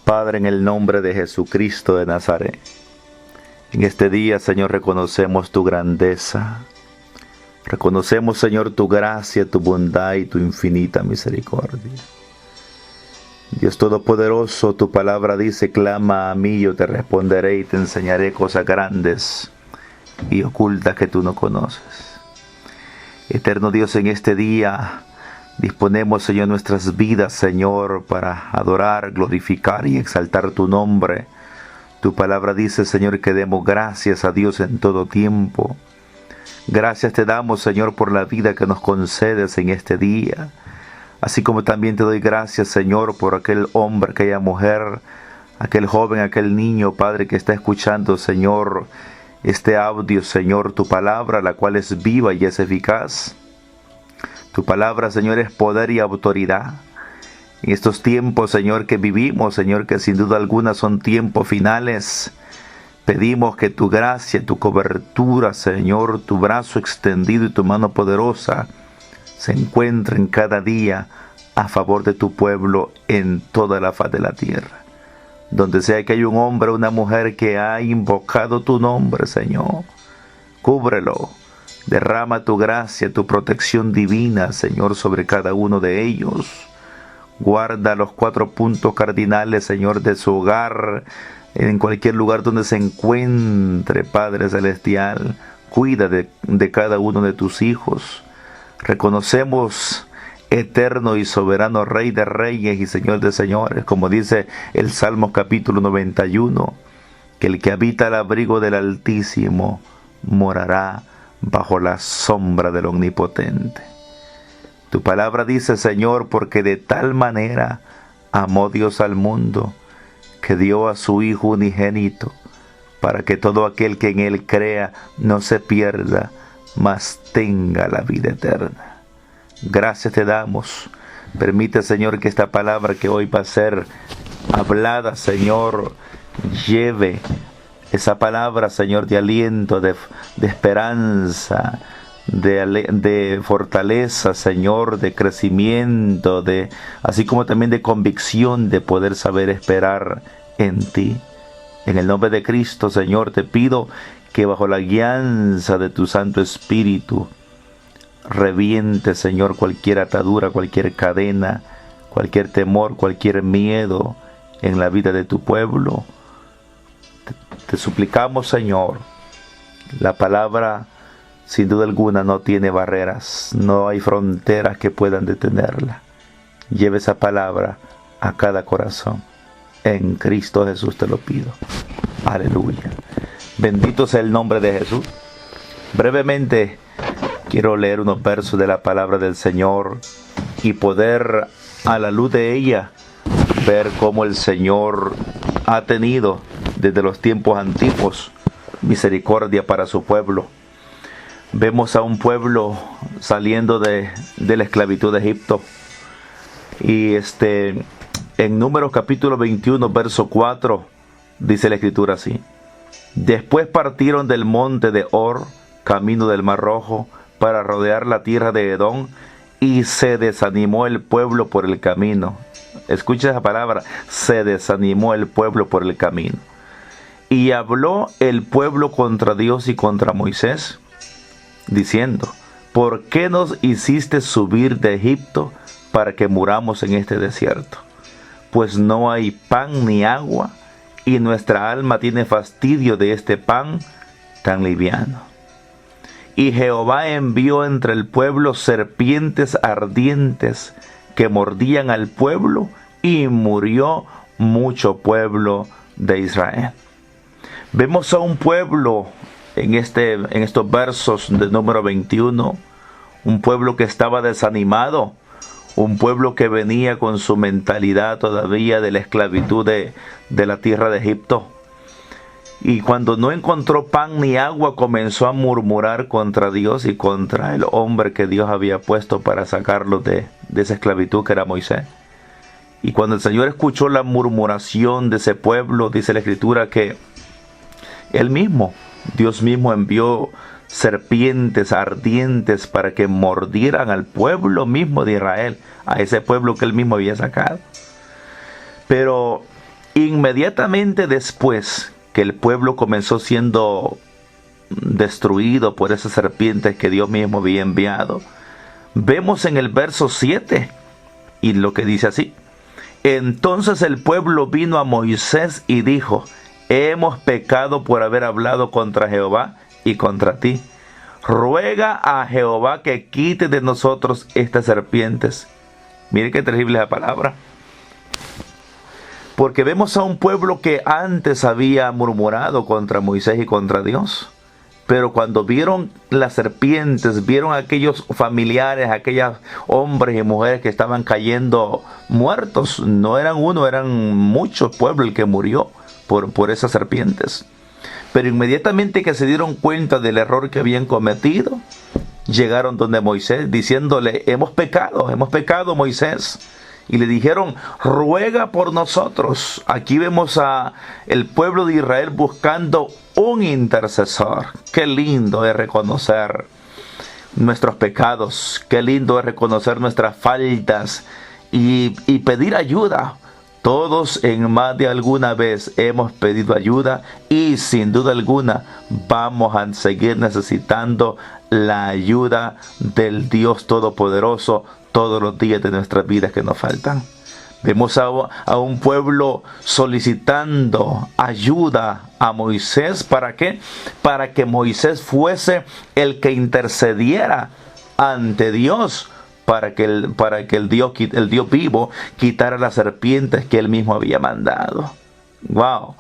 Padre, en el nombre de Jesucristo de Nazaret, en este día, Señor, reconocemos tu grandeza. Reconocemos, Señor, tu gracia, tu bondad y tu infinita misericordia. Dios Todopoderoso, tu palabra dice, clama a mí, yo te responderé y te enseñaré cosas grandes y ocultas que tú no conoces. Eterno Dios, en este día disponemos, Señor, nuestras vidas, Señor, para adorar, glorificar y exaltar tu nombre. Tu palabra dice, Señor, que demos gracias a Dios en todo tiempo. Gracias te damos, Señor, por la vida que nos concedes en este día. Así como también te doy gracias, Señor, por aquel hombre, aquella mujer, aquel joven, aquel niño, Padre, que está escuchando, Señor, este audio, Señor, tu palabra, la cual es viva y es eficaz. Tu palabra, Señor, es poder y autoridad. En estos tiempos, Señor, que vivimos, Señor, que sin duda alguna son tiempos finales, pedimos que tu gracia, tu cobertura, Señor, tu brazo extendido y tu mano poderosa se encuentren cada día a favor de tu pueblo en toda la faz de la tierra. Donde sea que haya un hombre o una mujer que ha invocado tu nombre, Señor, cúbrelo. Derrama tu gracia, tu protección divina, Señor, sobre cada uno de ellos. Guarda los 4 puntos cardinales, Señor, de su hogar, en cualquier lugar donde se encuentre, Padre Celestial. Cuida de cada uno de tus hijos. Reconocemos, eterno y soberano Rey de Reyes y Señor de Señores, como dice el Salmo capítulo 91, que el que habita al abrigo del Altísimo morará bajo la sombra del Omnipotente. Tu palabra dice, Señor, porque de tal manera amó Dios al mundo, que dio a su Hijo unigénito, para que todo aquel que en Él crea no se pierda, mas tenga la vida eterna. Gracias te damos. Permite, Señor, que esta palabra que hoy va a ser hablada, Señor, lleve esa palabra, Señor, de aliento, de esperanza, de fortaleza, Señor, de crecimiento, así como también de convicción de poder saber esperar en ti. En el nombre de Cristo, Señor, te pido que bajo la guianza de tu Santo Espíritu reviente, Señor, cualquier atadura, cualquier cadena, cualquier temor, cualquier miedo en la vida de tu pueblo. Te suplicamos, Señor, la palabra sin duda alguna no tiene barreras, no hay fronteras que puedan detenerla. Lleve esa palabra a cada corazón. En Cristo Jesús te lo pido. Aleluya. Bendito sea el nombre de Jesús. Brevemente quiero leer unos versos de la palabra del Señor y poder, a la luz de ella, ver cómo el Señor ha tenido desde los tiempos antiguos misericordia para su pueblo. Vemos a un pueblo saliendo de la esclavitud de Egipto. Y en Números capítulo 21, verso 4, dice la escritura así. Después partieron del monte de Hor, camino del Mar Rojo, para rodear la tierra de Edom, y se desanimó el pueblo por el camino. Escucha esa palabra, se desanimó el pueblo por el camino. Y habló el pueblo contra Dios y contra Moisés, diciendo, ¿por qué nos hiciste subir de Egipto para que muramos en este desierto? Pues no hay pan ni agua, y nuestra alma tiene fastidio de este pan tan liviano. Y Jehová envió entre el pueblo serpientes ardientes que mordían al pueblo, y murió mucho pueblo de Israel. Vemos a un pueblo en estos versos de número 21, un pueblo que estaba desanimado, un pueblo que venía con su mentalidad todavía de la esclavitud de la tierra de Egipto. Y cuando no encontró pan ni agua, comenzó a murmurar contra Dios y contra el hombre que Dios había puesto para sacarlos de esa esclavitud, que era Moisés. Y cuando el Señor escuchó la murmuración de ese pueblo, dice la Escritura que Él mismo, Dios mismo, envió serpientes ardientes para que mordieran al pueblo mismo de Israel, a ese pueblo que Él mismo había sacado. Pero Inmediatamente después que el pueblo comenzó siendo destruido por esas serpientes que Dios mismo había enviado, vemos en el verso 7 y lo que dice así: entonces el pueblo vino a Moisés y dijo: hemos pecado por haber hablado contra Jehová y contra ti. Ruega a Jehová que quite de nosotros estas serpientes. Mire qué terrible la palabra. Porque vemos a un pueblo que antes había murmurado contra Moisés y contra Dios. Pero cuando vieron las serpientes, vieron a aquellos familiares, aquellos hombres y mujeres que estaban cayendo muertos. No eran uno, eran muchos pueblos el que murió por esas serpientes. Pero inmediatamente que se dieron cuenta del error que habían cometido, llegaron donde Moisés diciéndole: hemos pecado Moisés. Y le dijeron: ruega por nosotros. Aquí vemos a el pueblo de Israel buscando un intercesor. Qué lindo es reconocer nuestros pecados. Qué lindo es reconocer nuestras faltas y pedir ayuda. Todos en más de alguna vez hemos pedido ayuda y sin duda alguna vamos a seguir necesitando la ayuda del Dios Todopoderoso todos los días de nuestras vidas que nos faltan. Vemos a un pueblo solicitando ayuda a Moisés. ¿Para qué? Para que Moisés fuese el que intercediera ante Dios, para que el Dios vivo quitara las serpientes que él mismo había mandado. Wow.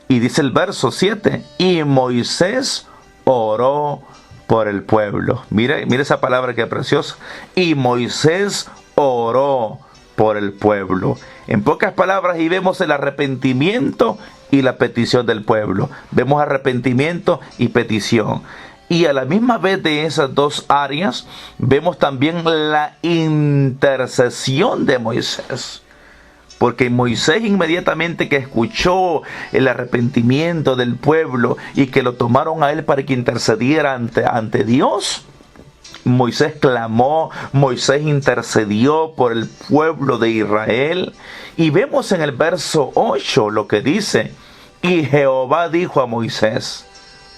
Y dice el verso 7: y Moisés oró por el pueblo. Mire esa palabra que es preciosa. Y Moisés oró por el pueblo. En pocas palabras, y vemos el arrepentimiento y la petición del pueblo. Vemos arrepentimiento y petición. Y a la misma vez de esas dos áreas, vemos también la intercesión de Moisés. Porque Moisés, inmediatamente que escuchó el arrepentimiento del pueblo y que lo tomaron a él para que intercediera ante Dios, Moisés clamó, Moisés intercedió por el pueblo de Israel. Y vemos en el verso 8 lo que dice: y Jehová dijo a Moisés.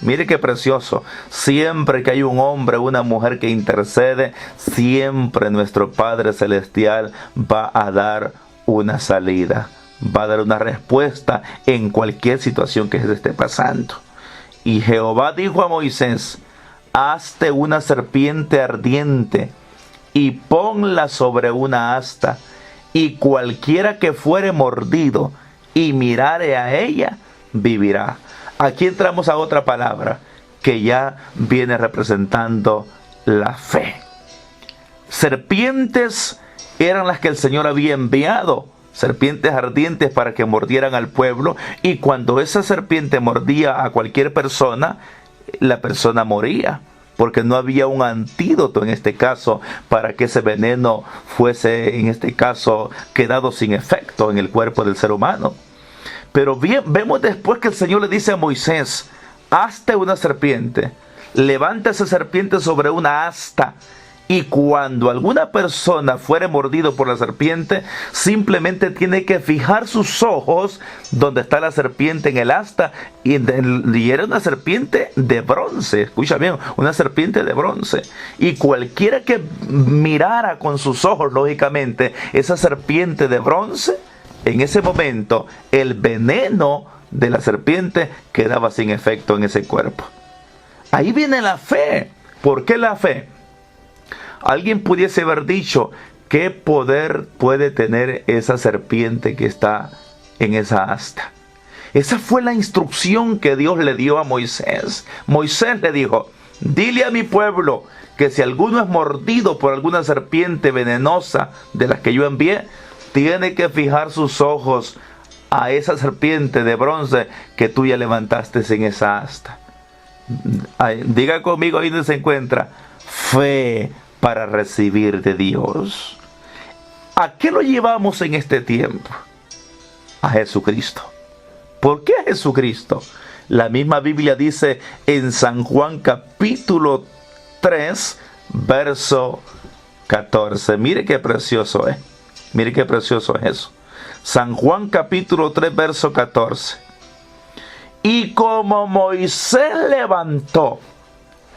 Mire qué precioso. Siempre que hay un hombre o una mujer que intercede, siempre nuestro Padre Celestial va a dar una salida, va a dar una respuesta en cualquier situación que se esté pasando. Y Jehová dijo a Moisés: hazte una serpiente ardiente y ponla sobre una asta, y cualquiera que fuere mordido y mirare a ella, vivirá. Aquí entramos a otra palabra que ya viene representando la fe. Serpientes eran las que el Señor había enviado, serpientes ardientes para que mordieran al pueblo, y cuando esa serpiente mordía a cualquier persona, la persona moría, porque no había un antídoto en este caso para que ese veneno fuese, en este caso, quedado sin efecto en el cuerpo del ser humano. Pero bien, vemos después que el Señor le dice a Moisés: hazte una serpiente, levanta esa serpiente sobre una asta, y cuando alguna persona fuere mordido por la serpiente, simplemente tiene que fijar sus ojos donde está la serpiente en el asta, y era una serpiente de bronce. Escucha bien, una serpiente de bronce. Y cualquiera que mirara con sus ojos, lógicamente, esa serpiente de bronce, en ese momento el veneno de la serpiente quedaba sin efecto en ese cuerpo. Ahí viene la fe. ¿Por qué la fe? Alguien pudiese haber dicho: ¿qué poder puede tener esa serpiente que está en esa asta? Esa fue la instrucción que Dios le dio a Moisés. Moisés le dijo: dile a mi pueblo que si alguno es mordido por alguna serpiente venenosa de las que yo envié, tiene que fijar sus ojos a esa serpiente de bronce que tú ya levantaste en esa asta. Diga conmigo ahí donde se encuentra: fe para recibir de Dios. ¿A qué lo llevamos en este tiempo? A Jesucristo. ¿Por qué a Jesucristo? La misma Biblia dice en San Juan capítulo 3, verso 14. Mire qué precioso es. Mire qué precioso es eso. San Juan capítulo 3, verso 14. Y como Moisés levantó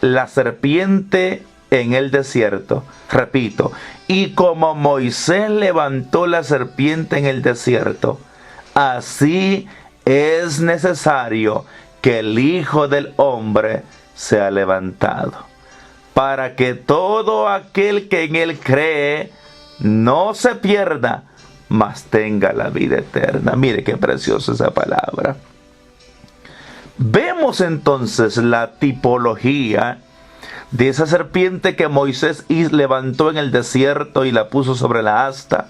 la serpiente en el desierto, repito, y como Moisés levantó la serpiente en el desierto, así es necesario que el Hijo del Hombre sea levantado, para que todo aquel que en él cree no se pierda, mas tenga la vida eterna. Mire qué preciosa esa palabra. Vemos entonces la tipología de esa serpiente que Moisés levantó en el desierto y la puso sobre la asta.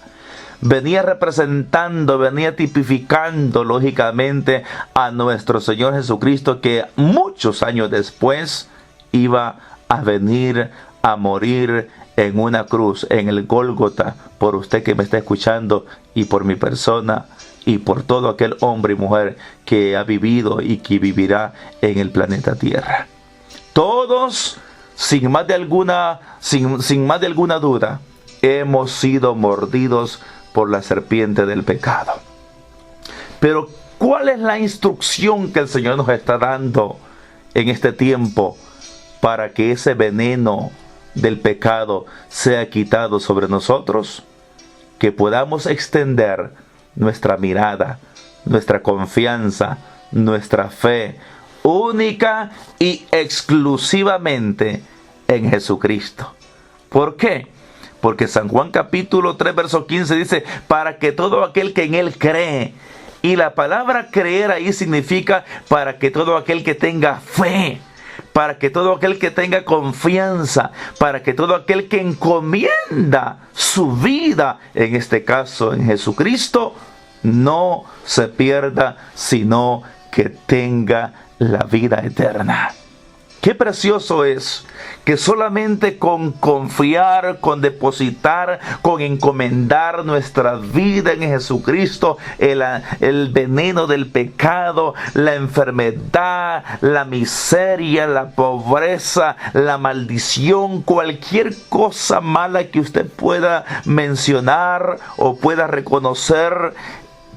Venía representando, venía tipificando lógicamente a nuestro Señor Jesucristo, que muchos años después iba a venir a morir en una cruz, en el Gólgota, por usted que me está escuchando y por mi persona y por todo aquel hombre y mujer que ha vivido y que vivirá en el planeta Tierra. Todos, sin más de alguna duda, hemos sido mordidos por la serpiente del pecado. Pero, ¿cuál es la instrucción que el Señor nos está dando en este tiempo para que ese veneno del pecado sea quitado sobre nosotros? Que podamos extender nuestra mirada, nuestra confianza, nuestra fe, única y exclusivamente en Jesucristo. ¿Por qué? Porque San Juan capítulo 3, verso 15 dice, para que todo aquel que en él cree, y la palabra creer ahí significa para que todo aquel que tenga fe, para que todo aquel que tenga confianza, para que todo aquel que encomienda su vida, en este caso en Jesucristo, no se pierda, sino que tenga la vida eterna. Qué precioso es que solamente con confiar, con depositar, con encomendar nuestra vida en Jesucristo, el veneno del pecado, la enfermedad, la miseria, la pobreza, la maldición, cualquier cosa mala que usted pueda mencionar o pueda reconocer,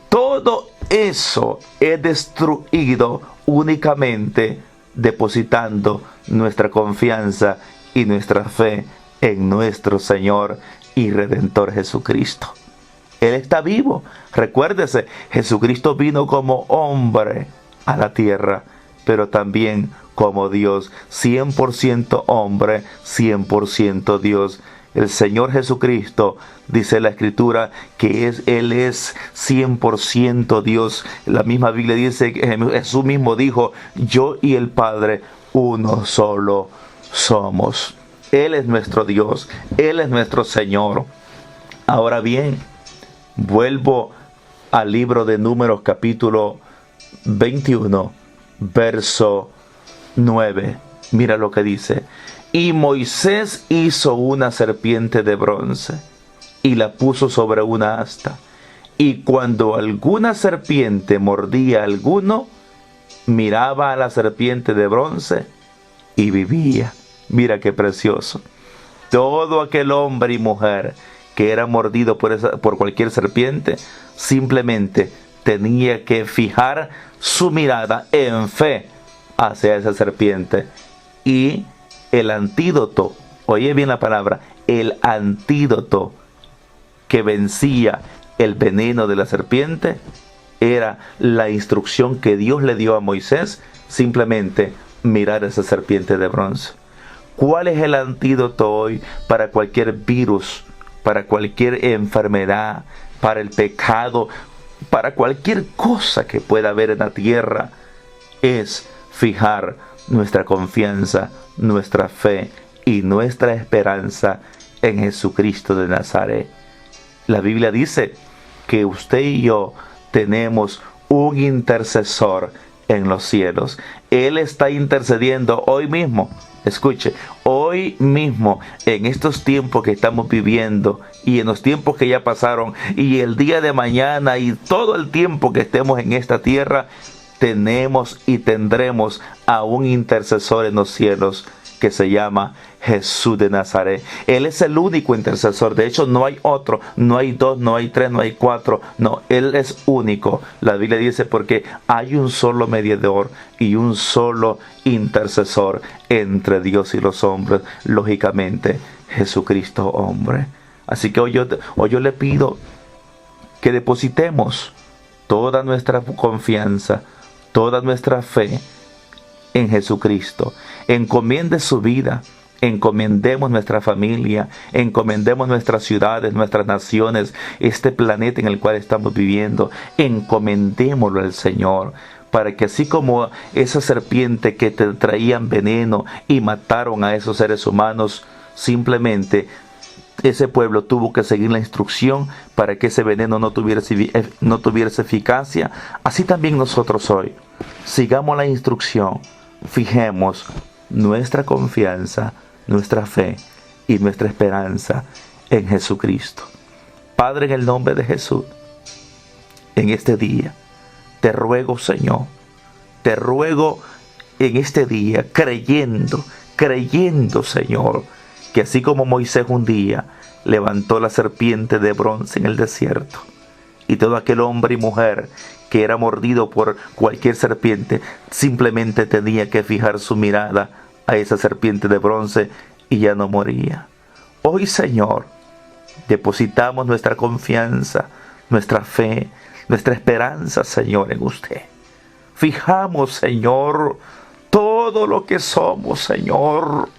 todo eso es destruido únicamente depositando nuestra confianza y nuestra fe en nuestro Señor y Redentor Jesucristo. Él está vivo. Recuérdese, Jesucristo vino como hombre a la tierra, pero también como Dios, 100% hombre, 100% Dios. El Señor Jesucristo, dice la Escritura, que Él es 100% Dios. La misma Biblia dice que Jesús mismo dijo, yo y el Padre uno solo somos. Él es nuestro Dios, Él es nuestro Señor. Ahora bien, vuelvo al libro de Números capítulo 21, verso 9. Mira lo que dice. Y Moisés hizo una serpiente de bronce y la puso sobre una asta. Y cuando alguna serpiente mordía a alguno, miraba a la serpiente de bronce y vivía. Mira qué precioso. Todo aquel hombre y mujer que era mordido por cualquier serpiente, simplemente tenía que fijar su mirada en fe hacia esa serpiente. Y el antídoto, oye bien la palabra, el antídoto que vencía el veneno de la serpiente era la instrucción que Dios le dio a Moisés, simplemente mirar esa serpiente de bronce. ¿Cuál es el antídoto hoy para cualquier virus, para cualquier enfermedad, para el pecado, para cualquier cosa que pueda haber en la tierra? Es fijar nuestra confianza, nuestra fe y nuestra esperanza en Jesucristo de Nazaret. La Biblia dice que usted y yo tenemos un intercesor en los cielos. Él está intercediendo hoy mismo. Escuche, hoy mismo, en estos tiempos que estamos viviendo y en los tiempos que ya pasaron y el día de mañana y todo el tiempo que estemos en esta tierra, tenemos y tendremos a un intercesor en los cielos que se llama Jesús de Nazaret. Él es el único intercesor. De hecho, no hay otro, no hay dos, no hay tres, no hay cuatro. No, Él es único. La Biblia dice porque hay un solo mediador y un solo intercesor entre Dios y los hombres. Lógicamente, Jesucristo hombre. Así que hoy yo le pido que depositemos toda nuestra confianza, toda nuestra fe en Jesucristo. Encomiende su vida, encomendemos nuestra familia, encomendemos nuestras ciudades, nuestras naciones, este planeta en el cual estamos viviendo, encomendémoslo al Señor, para que así como esa serpiente que te traían veneno y mataron a esos seres humanos, simplemente ese pueblo tuvo que seguir la instrucción para que ese veneno no tuviera eficacia. Así también nosotros hoy, sigamos la instrucción, fijemos nuestra confianza, nuestra fe y nuestra esperanza en Jesucristo. Padre, en el nombre de Jesús, en este día, te ruego, Señor, te ruego en este día, creyendo, Señor, que así como Moisés un día levantó la serpiente de bronce en el desierto, y todo aquel hombre y mujer que era mordido por cualquier serpiente simplemente tenía que fijar su mirada a esa serpiente de bronce y ya no moría. Hoy, Señor, depositamos nuestra confianza, nuestra fe, nuestra esperanza, Señor, en usted. Fijamos, Señor, todo lo que somos, Señor,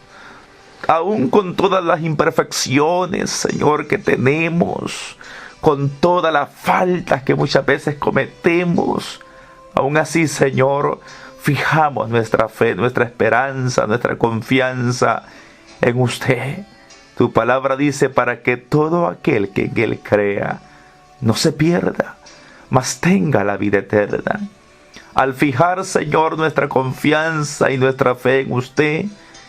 aún con todas las imperfecciones, Señor, que tenemos, con todas las faltas que muchas veces cometemos. Aún así, Señor, fijamos nuestra fe, nuestra esperanza, nuestra confianza en usted. Tu palabra dice para que todo aquel que en Él crea no se pierda, mas tenga la vida eterna. Al fijar, Señor, nuestra confianza y nuestra fe en usted,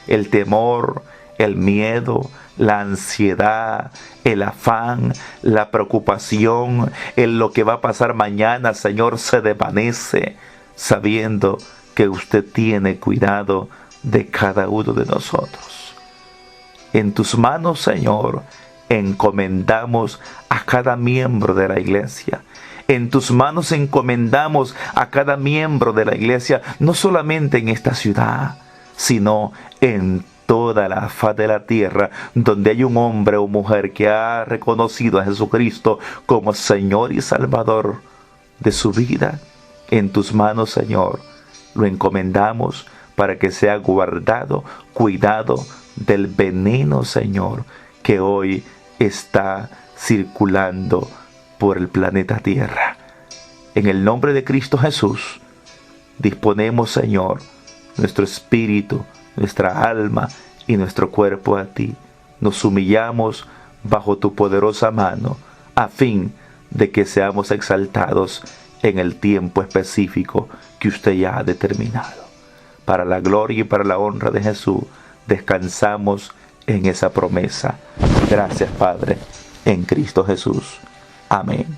el temor, el miedo, la ansiedad, el afán, la preocupación en lo que va a pasar mañana, Señor, se desvanece, sabiendo que usted tiene cuidado de cada uno de nosotros. En tus manos, Señor, encomendamos a cada miembro de la iglesia. En tus manos encomendamos a cada miembro de la iglesia, no solamente en esta ciudad, sino en toda la faz de la tierra, donde hay un hombre o mujer que ha reconocido a Jesucristo como Señor y Salvador de su vida. En tus manos, Señor, lo encomendamos para que sea guardado, cuidado del veneno, Señor, que hoy está circulando por el planeta Tierra. En el nombre de Cristo Jesús, disponemos, Señor, nuestro espíritu, nuestra alma y nuestro cuerpo a ti. Nos humillamos bajo tu poderosa mano, a fin de que seamos exaltados en el tiempo específico que usted ya ha determinado. Para la gloria y para la honra de Jesús, descansamos en esa promesa. Gracias, Padre, en Cristo Jesús. Amén.